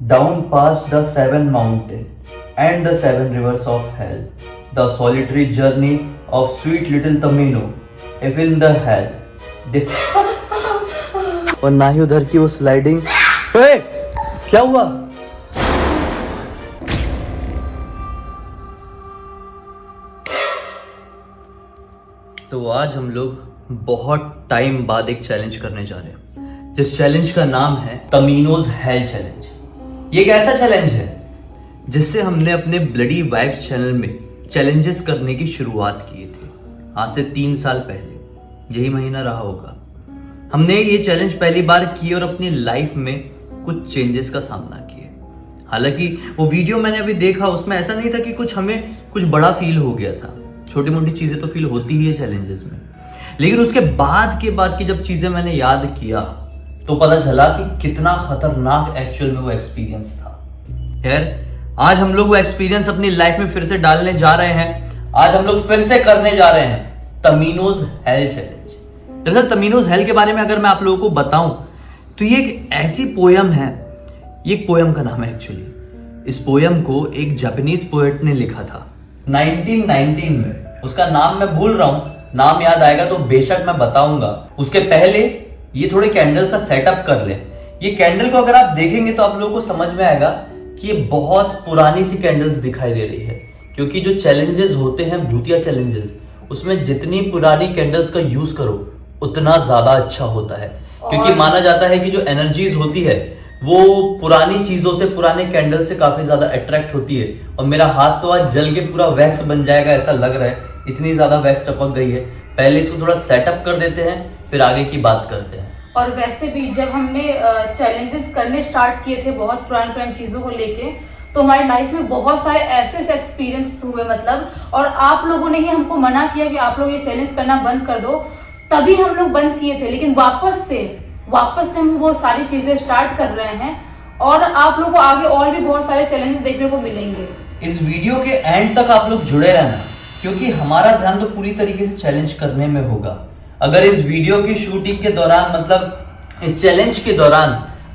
down past the seven mountain and the seven rivers of hell, the solitary journey of sweet little Tamino, if in the hell. और ना ही उधर की वो sliding. क्या हुआ? तो आज हम लोग बहुत टाइम बाद एक चैलेंज करने जा रहे हैं, जिस चैलेंज का नाम है तमीनोज हेल चैलेंज। ये एक ऐसा चैलेंज है जिससे हमने अपने ब्लडी वाइब्स चैनल में चैलेंजेस करने की शुरुआत की थी आज से 3 साल पहले। यही महीना रहा होगा। हमने ये चैलेंज पहली बार किए और अपनी लाइफ में कुछ चेंजेस का सामना किए। हालांकि वो वीडियो मैंने अभी देखा, उसमें ऐसा नहीं था कि हमें कुछ बड़ा फील हो गया था। छोटी मोटी चीजें तो फील होती ही है चैलेंजेस में, लेकिन उसके बाद की जब चीजें मैंने याद किया तो पता चला कि कितना खतरनाक एक्चुअल में वो एक्सपीरियंस था। खैर, आज हम लोग वो एक्सपीरियंस अपनी लाइफ में फिर से डालने जा रहे हैं। आज हम लोग फिर से करने जा रहे हैं तमीनोज हेल चैलेंज। दरअसल तमीनोज हेल के बारे में अगर मैं आप लोगों को बताऊं तो ये एक ऐसी पोयम है, ये एक पोयम का नाम है एक्चुअली। इस पोयम को एक जापानीज पोएट ने लिखा था 1919 में। उसका नाम मैं भूल रहा हूं, नाम याद आएगा तो बेशक मैं बताऊंगा। उसके पहले ये थोड़े कैंडल्स का सेटअप कर ले। ये कैंडल को अगर आप देखेंगे तो आप लोगों को समझ में आएगा कि ये बहुत पुरानी सी कैंडल्स दिखाई दे रही है, क्योंकि जो चैलेंजेस होते हैं भूतिया चैलेंजेस, उसमें जितनी पुरानी कैंडल्स का यूज करो उतना ज्यादा अच्छा होता है। क्योंकि माना जाता है कि जो एनर्जीज होती है वो पुरानी चीजों से, पुराने कैंडल से काफी ज्यादा अट्रैक्ट होती है। और मेरा हाथ तो आज जल के पूरा वैक्स बन जाएगा ऐसा लग रहा है, इतनी ज्यादा वैक्स टपक गई है। पहले इसको थोड़ा सेटअप कर देते हैं, फिर आगे की बात करते हैं। और वैसे भी जब हमने चैलेंजेस करने स्टार्ट किए थे बहुत पुरानी चीजों को लेके, तो हमारी लाइफ में बहुत सारे ऐसे एक्सपीरियंस हुए मतलब। और आप लोगों ने ही हमको मना किया कि आप लोग ये चैलेंज करना बंद कर दो, तभी हम लोग बंद किए थे। लेकिन वापस से हम वो सारी चीजें स्टार्ट कर रहे हैं और आप लोगों को आगे और भी बहुत सारे चैलेंजेस देखने को मिलेंगे। इस वीडियो के एंड तक आप लोग जुड़े रहना, क्योंकि हमारा ध्यान तो पूरी तरीके से चैलेंज करने में होगा। अगर इस वीडियो की शूटिंग के दौरान, मतलब इस चैलेंज के दौरान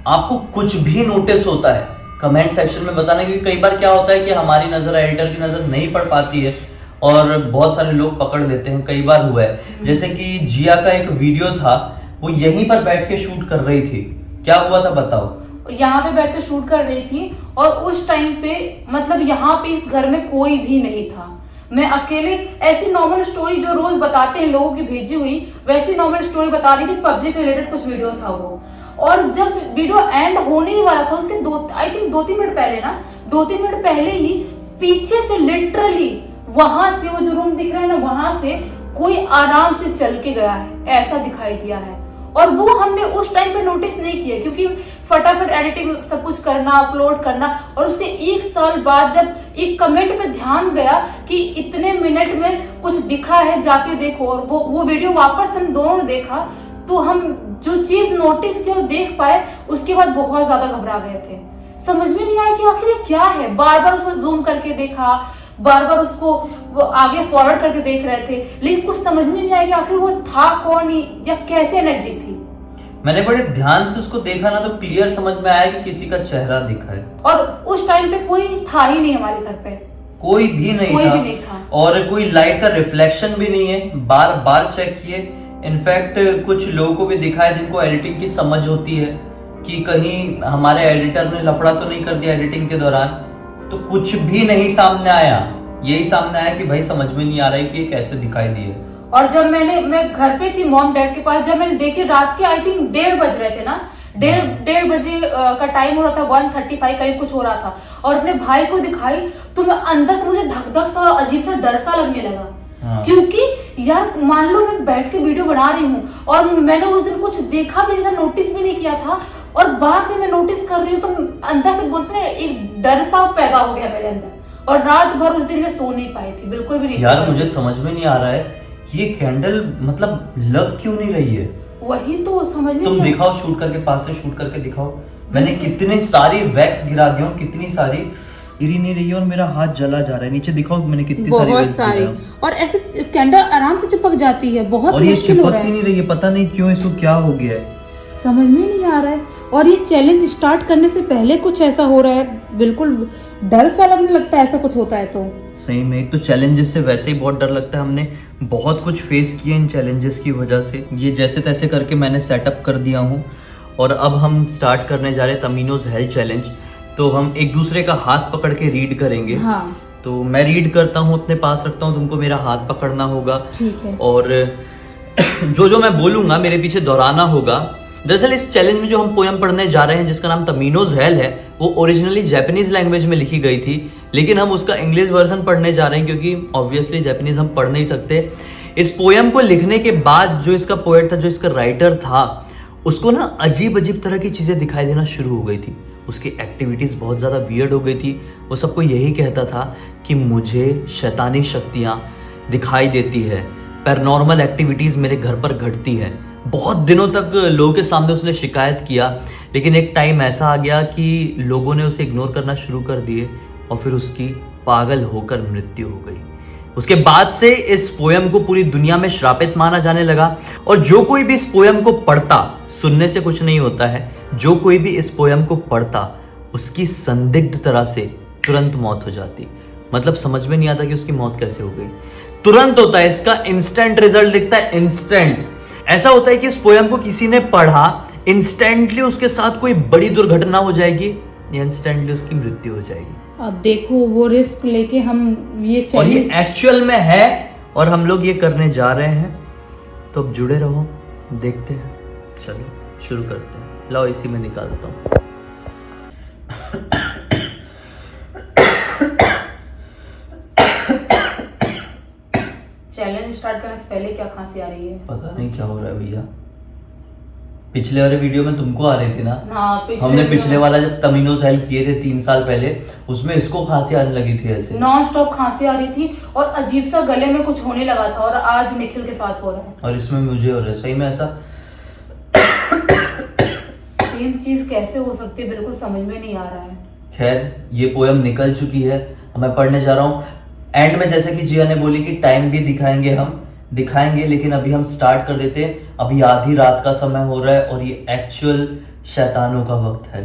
आपको कुछ भी नोटिस होता है, कमेंट सेक्शन में बताना। क्योंकि कई बार क्या होता है कि हमारी नजर, एडिटर की नजर नहीं पड़ पाती है और बहुत सारे लोग पकड़ लेते हैं। कई बार हुआ है, जैसे कि जिया का एक वीडियो था, वो यहीं पर बैठ के शूट कर रही थी। क्या हुआ था बताओ? यहाँ पे बैठ के शूट कर रही थी और उस टाइम पे मतलब यहाँ पे इस घर में कोई भी नहीं था। मैं अकेले ऐसी नॉर्मल स्टोरी जो रोज बताते हैं लोगों की भेजी हुई, वैसी नॉर्मल स्टोरी बता रही थी। पबजी के रिलेटेड कुछ वीडियो था वो। और जब वीडियो एंड होने ही वाला था, उसके 2-3 मिनट पहले ना, 2-3 मिनट पहले ही पीछे से लिटरली वहां से, वो जो रूम दिख रहा है ना, वहां से कोई आराम से चल के गया है, ऐसा दिखाई दिया है। और वो हमने उस टाइम पे नोटिस नहीं किया, क्योंकि फटाफट एडिटिंग सब कुछ करना, अपलोड करना। और उसके 1 साल बाद जब एक कमेंट पे ध्यान गया कि इतने मिनट में कुछ दिखा है, जाके देखो, और वो वीडियो वापस हम दोनों ने देखा, तो हम जो चीज नोटिस की और देख पाए, उसके बाद बहुत ज्यादा घबरा गए थे। समझ में नहीं आया कि आखिर ये क्या है। बार बार उसको जूम करके देखा, बार बार उसको आगे फॉरवर्ड करके देख रहे थे, लेकिन कुछ समझ में नहीं आया कि आखिर वो था कौन या कैसे एनर्जी थी। मैंने बड़े ध्यान से उसको देखा ना, तो क्लियर समझ में आया कि किसी का चेहरा दिखा है। और उस टाइम पे कोई था ही नहीं हमारे घर पे, कोई भी नहीं था। और कोई लाइट का रिफ्लेक्शन भी नहीं है। बार बार चेक किए। इनफैक्ट कुछ लोगों को भी दिखा है जिनको एडिटिंग की समझ होती है कि कहीं हमारे एडिटर ने लफड़ा तो नहीं कर दिया एडिटिंग के दौरान, तो कुछ भी नहीं सामने आया। यही सामने आया कि भाई समझ में नहीं आ रहा है कि ये कैसे दिखाई दिए। और जब मैं घर पे थी मॉम डैड के पास, जब मैंने देखी रात के आई थिंक 1:30 बज रहे थे ना, 1:30 बजे का टाइम हो रहा था, 1:35 करीब कुछ हो रहा था, और अपने भाई को दिखाई तो मैं अंदर से मुझे धक धक सा, अजीब सा डर सा लगने लगा। क्योंकि यार मान लो मैं बैठ के वीडियो बना रही हूँ और मैंने उस दिन कुछ देखा भी नहीं था, नोटिस भी नहीं किया था, और बाद में मैं नोटिस कर रही हूँ तो अंदर से बोलते हैं एक डर सा पैदा हो गया मेरे अंदर। और रात भर उस दिन मैं सो नहीं पाई थी, बिल्कुल भी नहीं। यार मुझे समझ में नहीं आ रहा है कि ये कैंडल मतलब लग क्यों नहीं रही है। वही तो समझ में तुम दिखाओ, शूट करके, पास से शूट करके दिखाओ। मैंने कितनी सारी वैक्स गिरा दी हूँ, कितनी सारी गिरी नहीं रही है और मेरा हाथ जला जा रहा है। नीचे दिखाओ मैंने कितनी सारी बहुत सारी। और ऐसे कैंडल आराम से चिपक जाती है, बहुत और ये चिपक ही नहीं रही है, पता नहीं क्यों, इसको क्या हो गया है समझ में नहीं आ रहा है। और ये चैलेंज स्टार्ट करने से पहले कुछ ऐसा हो रहा है, बिल्कुल डर सा लगने लगता है ऐसा कुछ होता है तो। सही में, एक तो चैलेंजेस से वैसे ही बहुत डर लगता है। हमने बहुत कुछ फेस किया इन चैलेंजेस की वजह से। ये जैसे तैसे करके मैंने सेटअप कर दिया हूँ और अब हम स्टार्ट करने जा रहे हैं तमीनोज हेल्थ चैलेंज। तो हम एक दूसरे का हाथ पकड़ के रीड करेंगे। हाँ तो मैं रीड करता हूँ, अपने पास रखता हूँ, तुमको मेरा हाथ पकड़ना होगा। ठीक है। और जो जो मैं बोलूंगा मेरे पीछे दोहराना होगा। दरअसल इस चैलेंज में जो हम पोयम पढ़ने जा रहे हैं जिसका नाम तमीनोज हेल है, वो ओरिजिनली जापानीज लैंग्वेज में लिखी गई थी, लेकिन हम उसका इंग्लिश वर्जन पढ़ने जा रहे हैं क्योंकि ऑब्वियसली जापानीज हम पढ़ नहीं सकते। इस पोयम को लिखने के बाद जो इसका पोएट था, जो इसका राइटर था, उसको ना अजीब अजीब तरह की चीजें दिखाई देना शुरू हो गई थी। उसकी एक्टिविटीज बहुत ज्यादा वियर्ड हो गई थी। वो सबको यही कहता था कि मुझे शैतानी शक्तियां दिखाई देती है, पैरानॉर्मल एक्टिविटीज मेरे घर पर घटती है। बहुत दिनों तक लोगों के सामने उसने शिकायत किया, लेकिन एक टाइम ऐसा आ गया कि लोगों ने उसे इग्नोर करना शुरू कर दिए और फिर उसकी पागल होकर मृत्यु हो गई। उसके बाद से इस पोयम को पूरी दुनिया में श्रापित माना जाने लगा और जो कोई भी इस पोयम को पढ़ता, सुनने से कुछ नहीं होता है, जो कोई भी इस पोयम को पढ़ता उसकी संदिग्ध तरह से तुरंत मौत हो जाती। मतलब समझ में नहीं आता कि उसकी मौत कैसे हो गई। तुरंत होता है, इसका इंस्टेंट रिजल्ट दिखता है, इंस्टेंट। ऐसा होता है कि इस पोयम को किसी ने पढ़ा, इंस्टेंटली उसके साथ कोई बड़ी दुर्घटना हो जाएगी या इंस्टेंटली उसकी मृत्यु हो जाएगी। अब देखो वो रिस्क लेके हम ये और ये एक्चुअल में है और हम लोग ये करने जा रहे हैं। तो अब जुड़े रहो, देखते हैं। चलो शुरू करते हैं। लाओ इसी में निकालता हूँ। चैलेंज स्टार्ट करने से पहले क्या खांसी आ रही है? पता नहीं क्या हो रहा है भैया। पिछले वाले वीडियो में तुमको आ रही थी ना? हाँ, हमने पिछले वाला जब तमीनोज हेल्थ किए थे 3 साल पहले, उसमें इसको खांसी आने लगी थी, ऐसे नॉन स्टॉप खांसी आ रही थी और अजीब सा गले में कुछ होने लगा था। और आज निखिल के साथ हो रहा है और इसमें मुझे हो रहा है। सही में ऐसा सेम चीज कैसे हो सकती है, बिल्कुल समझ में नहीं आ रहा है। खैर, ये पोयम निकल चुकी है, मैं पढ़ने जा रहा हूँ। एंड में जैसे कि जिया ने बोली कि टाइम भी दिखाएंगे, हम दिखाएंगे, लेकिन अभी हम स्टार्ट कर देते हैं। अभी आधी रात का समय हो रहा है और ये एक्चुअल शैतानों का वक्त है।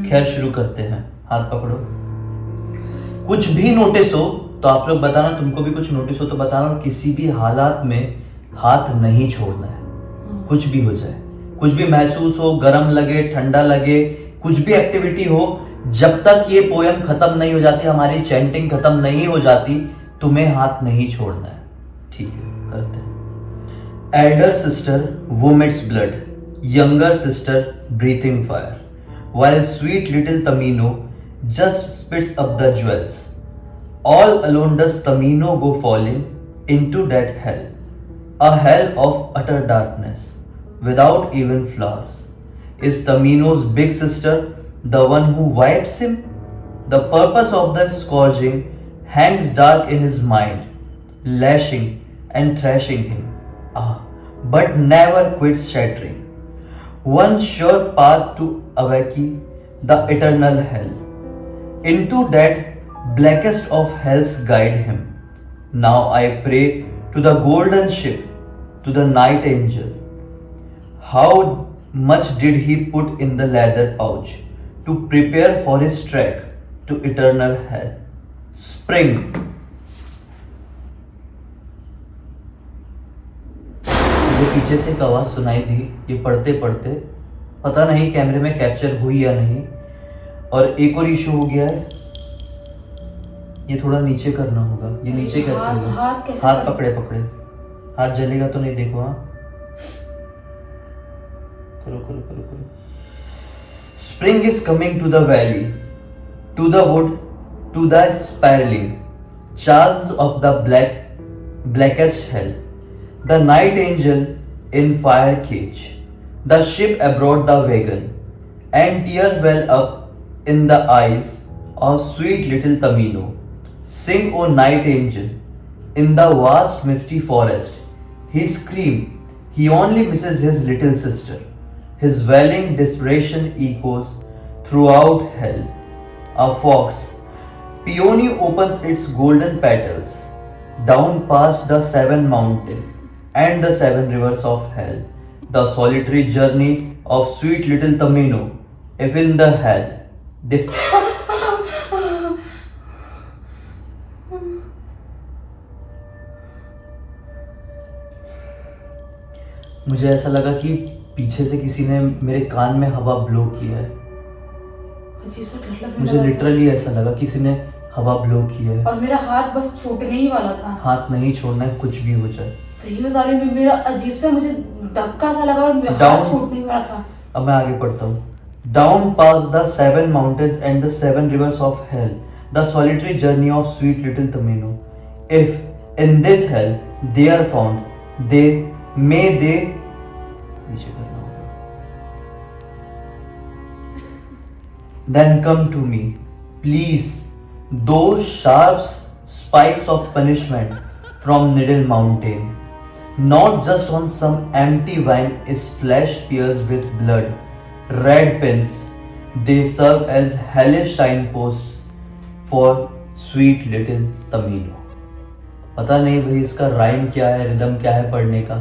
खैर शुरू करते हैं। हाथ पकड़ो। कुछ भी नोटिस हो तो आप लोग बताना, तुमको भी कुछ नोटिस हो तो बताना। और किसी भी हालात में हाथ नहीं छोड़ना है। कुछ भी हो जाए, कुछ भी महसूस हो, गर्म लगे, ठंडा लगे, कुछ भी एक्टिविटी हो, जब तक ये पोयम खत्म नहीं हो जाती, हमारी चैंटिंग खत्म नहीं हो जाती, तुम्हें हाथ नहीं छोड़ना है। ठीक है, करते हैं। Elder sister vomits blood, younger sister breathing fire, while sweet little Tamino just spits up the jewels. All alone does Tamino go falling into that hell, a hell of utter darkness, without even flowers. Is Tamino's big sister the one who wipes him? The purpose of the scourging hangs dark in his mind, lashing and thrashing him, but never quits shattering. One sure path to awaken the eternal hell. Into that blackest of hells guide him. Now I pray to the golden ship, to the night angel. How much did he put in the leather pouch to prepare for his trek to eternal hell? Spring. मुझे पीछे से एक आवाज सुनाई दी ये पढ़ते पढ़ते, पता नहीं कैमरे में कैप्चर हुई या नहीं। और एक और इशू हो गया है, ये थोड़ा नीचे करना होगा। ये नीचे कैसे होगा? हाथ पकड़े पकड़े, हाथ जलेगा तो नहीं, देखो। हाँ, करो करो करो करो। Spring is coming to the valley, to the wood, to the spiralling charms of the blackest hell. The night angel in fire cage, the ship aboard the wagon, and tears well up in the eyes of sweet little Tamino. Sing, O night angel, in the vast misty forest. He screams, he only misses his little sister. His wailing desperation echoes throughout hell. A fox, peony opens its golden petals, down past the 7 mountains and the 7 rivers of hell. The solitary journey of sweet little Tamino If in the hell they मुझे ऐसा लगा कि पीछे से किसी ने मेरे कान में हवा ब्लो किया है। अजीब सा डर लगने मुझे लगा। लिटरली ऐसा लगा किसी ने हवा ब्लो किया है। और मेरा हाथ बस छूटने ही वाला था। हाथ नहीं छोड़ना है, कुछ भी हो जाए। सही बता रही हूँ, मेरा अजीब सा मुझे धक्का सा लगा और मेरा हाथ छूटने ही वाला था। अब मैं आगे पढ़ता हूँ। Down past the 7 mountains and the 7 rivers of hell, the solitary journey of sweet little Tamino. If in this hell they are found, they नीचे करना होगा। Then come to me, please. Those sharp spikes of punishment from Needle Mountain, not just on some empty vine is flesh pierced with blood. Red pins, they serve as hellish signposts for sweet little Tamino. पता नहीं भाई इसका rhyme क्या है, rhythm क्या है पढ़ने का।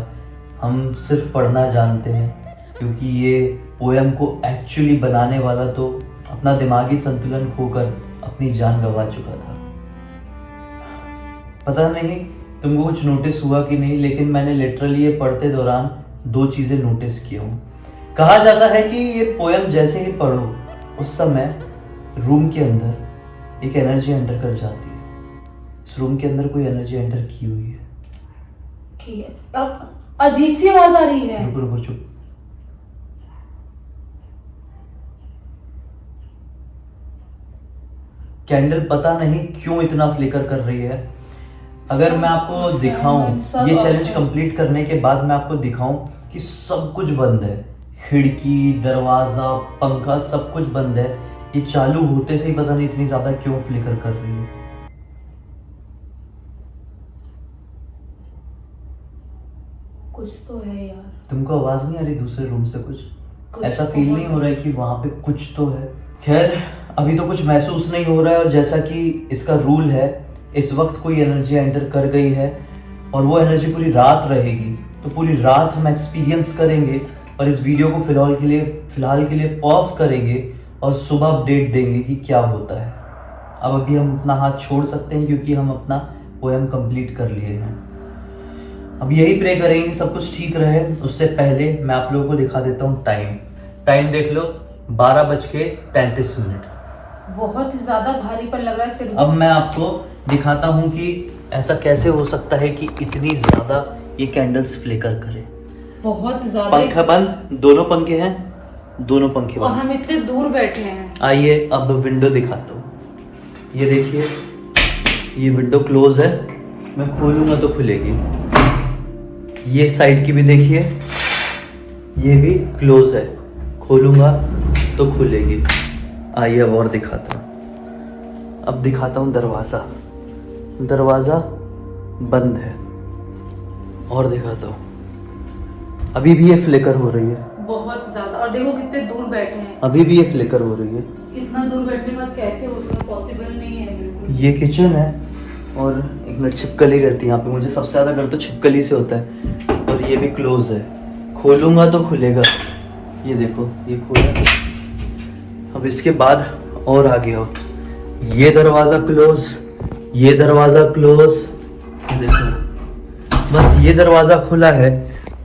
हम सिर्फ पढ़ना जानते हैं, क्योंकि ये पोयम को एक्चुअली बनाने वाला तो अपना दिमागी संतुलन खोकर अपनी जान गंवा चुका था। पता नहीं तुमको कुछ नोटिस हुआ कि नहीं, लेकिन मैंने लिटरली ये पढ़ते दौरान 2 चीजें नोटिस की हूँ। कहा जाता है कि ये पोयम जैसे ही पढ़ो उस समय रूम के अंदर एक एनर्जी एंटर कर जाती है। इस रूम के अंदर कोई एनर्जी एंटर की हुई है। अब अजीब सी आवाज आ रही है। रुको रुको चुप। कैंडल पता नहीं क्यों इतना फ्लिकर कर रही है। अगर मैं आपको दिखाऊं, ये चैलेंज कंप्लीट करने के बाद मैं आपको दिखाऊं कि सब कुछ बंद है, खिड़की, दरवाजा, पंखा सब कुछ बंद है, ये चालू होते से ही पता नहीं इतनी ज्यादा क्यों फ्लिकर कर रही है। कुछ तो है यार। तुमको आवाज नहीं आ रही दूसरे रूम से? कुछ ऐसा फील नहीं हो रहा है कि वहां पे कुछ तो है? खैर अभी तो कुछ महसूस नहीं हो रहा है, और जैसा कि इसका रूल है, इस वक्त कोई एनर्जी एंटर कर गई है और वो एनर्जी पूरी रात रहेगी, तो पूरी रात हम एक्सपीरियंस करेंगे और इस वीडियो को फिलहाल के लिए पॉज करेंगे और सुबह अपडेट देंगे कि क्या होता है। अब अभी हम अपना हाथ छोड़ सकते हैं क्योंकि हम अपना पोएम कंप्लीट कर लिए हैं। अब यही प्रे करेंगे सब कुछ ठीक रहे। उससे पहले मैं आप लोगों को दिखा देता हूँ टाइम देख लो, 12:33। बहुत ही ज्यादा भारीपन लग रहा है सिर। अब मैं आपको दिखाता हूँ कि ऐसा कैसे हो सकता है कि इतनी ज्यादा ये कैंडल्स फ्लिकर करे। बहुत ज्यादा। पंखा बंद, दोनों पंखे हैं, दोनों पंखे और बंद। हम इतने दूर बैठे हैं। आइए अब विंडो दिखाता हूँ। ये देखिए, ये विंडो क्लोज है, मैं खोलूंगा तो खुलेगी। ये साइड की भी देखिए, ये भी क्लोज है, खोलूंगा तो खुलेगी। आइए अब और दिखाता हूँ। अब दिखाता हूँ दरवाजा बंद है। और दिखाता हूँ, अभी भी ये फ्लिकर हो रही है बहुत ज्यादा। और देखो कितने दूर बैठे हैं, अभी भी ये फ्लिकर हो रही है। इतना दूर बैठने के बाद कैसे हो सकता है? पॉसिबल नहीं है बिल्कुल। ये किचन है और एक मिनट छिपकली रहती है यहाँ पे। मुझे सबसे ज्यादा डर तो छिपकली से होता है। और ये भी क्लोज है, खोलूंगा तो खुलेगा। ये देखो, ये खोला। अब इसके बाद और आगे हो, ये दरवाजा क्लोज, ये दरवाजा क्लोज। देखो बस ये दरवाजा खुला है,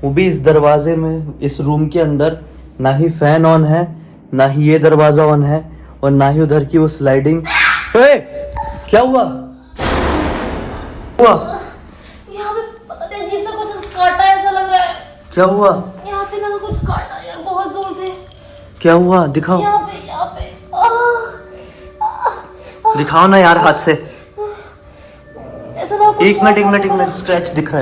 वो भी इस दरवाजे में, इस रूम के अंदर ना ही फैन ऑन है, ना ही ये दरवाजा ऑन है, और ना ही उधर की वो स्लाइडिंग। क्या हुआ? यहाँ पे पता नहीं अजीब सा कुछ काटा ऐसा लग रहा है। क्या हुआ? यहाँ पे ना कुछ काटा यार बहुत जोर से। क्या हुआ? दिखाओ, यहाँ पे दिखाओ ना यार हाथ से। ऐसा ना एक मिनट, स्क्रैच दिख रहा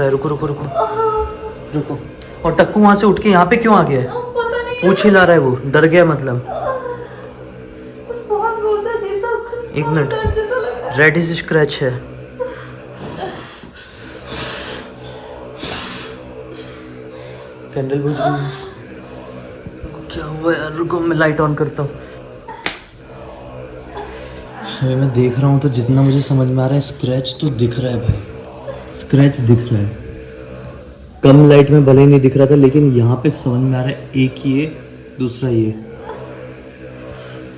है, रुको। और टक्कू वहां से उठ के यहाँ पे क्यों आ गया है? पता नहीं, पूछ हिला रहा है, वो डर गया मतलब। बहुत जोर से अजीब सा। एक मिनट, रेडिश स्क्रैच है। कैंडल बुझ गई। क्या हुआ यार? रुको मैं लाइट ऑन करता हूँ। मैं देख रहा हूँ तो जितना मुझे समझ में आ रहा है, स्क्रैच तो दिख रहा है भाई, स्क्रैच दिख रहा है। कम लाइट में भले ही नहीं दिख रहा था, लेकिन यहाँ पे समझ में आ रहा है एक ये दूसरा ये।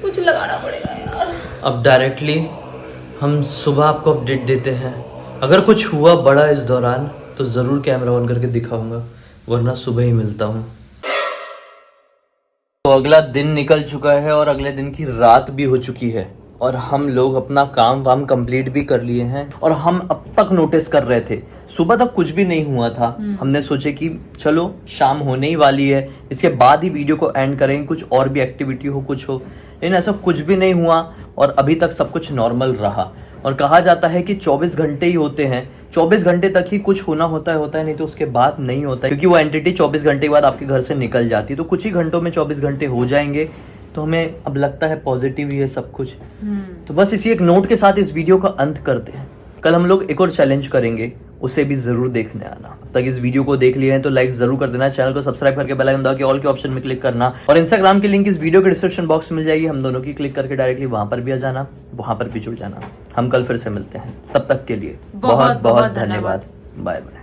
कुछ लगाना पड़ेगा यार। अब डायरेक्टली हम सुबह आपको अपडेट देते हैं। अगर कुछ हुआ बड़ा इस दौरान तो ज़रूर कैमरा ऑन करके दिखाऊंगा, वरना सुबह ही मिलता हूँ। तो अगला दिन निकल चुका है और अगले दिन की रात भी हो चुकी है और हम लोग अपना काम वाम कंप्लीट भी कर लिए हैं। और हम अब तक नोटिस कर रहे थे, सुबह तक कुछ भी नहीं हुआ था। हमने सोचे कि चलो शाम होने ही वाली है, इसके बाद ही वीडियो को एंड करेंगे, कुछ और भी एक्टिविटी हो कुछ हो, लेकिन ऐसा कुछ भी नहीं हुआ और अभी तक सब कुछ नॉर्मल रहा। और कहा जाता है कि 24 घंटे ही होते हैं, 24 घंटे तक ही कुछ होना होता है, नहीं तो उसके बाद नहीं होता है, क्योंकि वो एंटिटी 24 घंटे के बाद आपके घर से निकल जाती है। तो कुछ ही घंटों में 24 घंटे हो जाएंगे, तो हमें अब लगता है पॉजिटिव ही है सब कुछ। तो बस इसी एक नोट के साथ इस वीडियो का अंत करते हैं। कल हम लोग एक और चैलेंज करेंगे, उसे भी जरूर देखने आना। तब तक इस वीडियो को देख लिए हैं तो लाइक जरूर कर देना, चैनल को सब्सक्राइब करके बेल आइकन दबा के ऑल के ऑप्शन में क्लिक करना। और इंस्टाग्राम की लिंक इस वीडियो के डिस्क्रिप्शन बॉक्स में मिल जाएगी, हम दोनों की क्लिक करके डायरेक्टली वहां पर भी आ जाना, वहां पर भी जुड़ जाना। हम कल फिर से मिलते हैं, तब तक के लिए बहुत बहुत धन्यवाद। Bye bye.